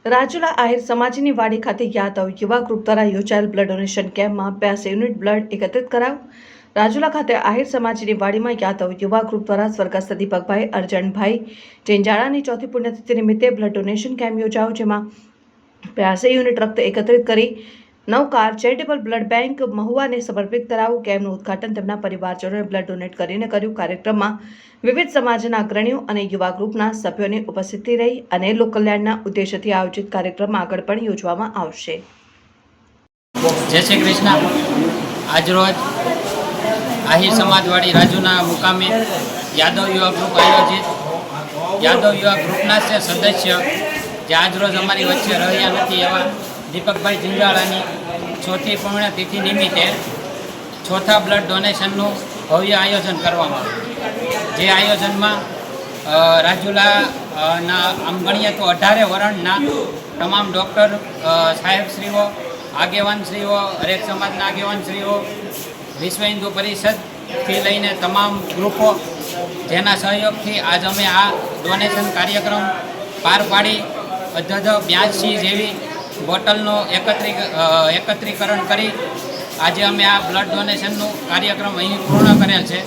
રાજુલા આહિર સમાજની વાડી ખાતે યાદવ યુવા ગ્રુપ દ્વારા યોજાયેલ બ્લડ ડોનેશન કેમ્પમાં 82 યુનિટ બ્લડ એકત્રિત કરાયું। રાજુલા ખાતે આહિર સમાજની વાડીમાં યાદવ યુવા ગ્રુપ દ્વારા સ્વર્ગસ્થ દીપકભાઈ અરજણભાઈ ટેંજાળાની ચોથી પુણ્યતિથિ નિમિત્તે બ્લડ ડોનેશન કેમ્પ યોજાયો, જેમાં 82 યુનિટ રક્ત એકત્રિત કરી નવકાર ચેરિટેબલ બ્લડ બેંક મહુવાને સમર્પિત કરાયું। કેમ્પનું ઉદ્ઘાટન તેમના પરિવારજનોએ બ્લડ ડોનેટ કરીને કર્યું। કાર્યક્રમમાં વિવિધ સમાજના અગ્રણીઓ અને યુવા ગ્રુપના સભ્યોની ઉપસ્થિતિ રહી અને લોકકલ્યાણના ઉદ્દેશ્યથી આયોજિત કાર્યક્રમ આગળ પણ યોજવામાં આવશે। જય શ્રી કૃષ્ણ। આજરોજ આહિર સમાજવાડી રાજુના મુકામે યાદવ યુવા ગ્રુપ આયોજિત યાદવ યુવા ગ્રુપના સદસ્ય જે આજરોજ અમારી વચ્ચે રહ્યા નથી એવા દીપકભાઈ ટેંજાળાની ચોથી પુણ્યતિથિ નિમિત્તે ચોથા બ્લડ ડોનેશનનું ભવ્ય આયોજન કરવામાં આવ્યું। જે આયોજનમાં રાજુલાના આમ ગણીએ તો 18 વરણના તમામ ડૉક્ટર સાહેબશ્રીઓ, આગેવાનશ્રીઓ, હરેક સમાજના આગેવાનશ્રીઓ, વિશ્વ હિન્દુ પરિષદથી લઈને તમામ ગ્રુપો જેના સહયોગથી આજ અમે આ ડોનેશન કાર્યક્રમ પાર પાડી 82 જેવી બોટલનો એકત્રીકરણ કરી આજે અમે આ બ્લડ ડોનેશનનું કાર્યક્રમ અહીં પૂર્ણ કરેલ છે।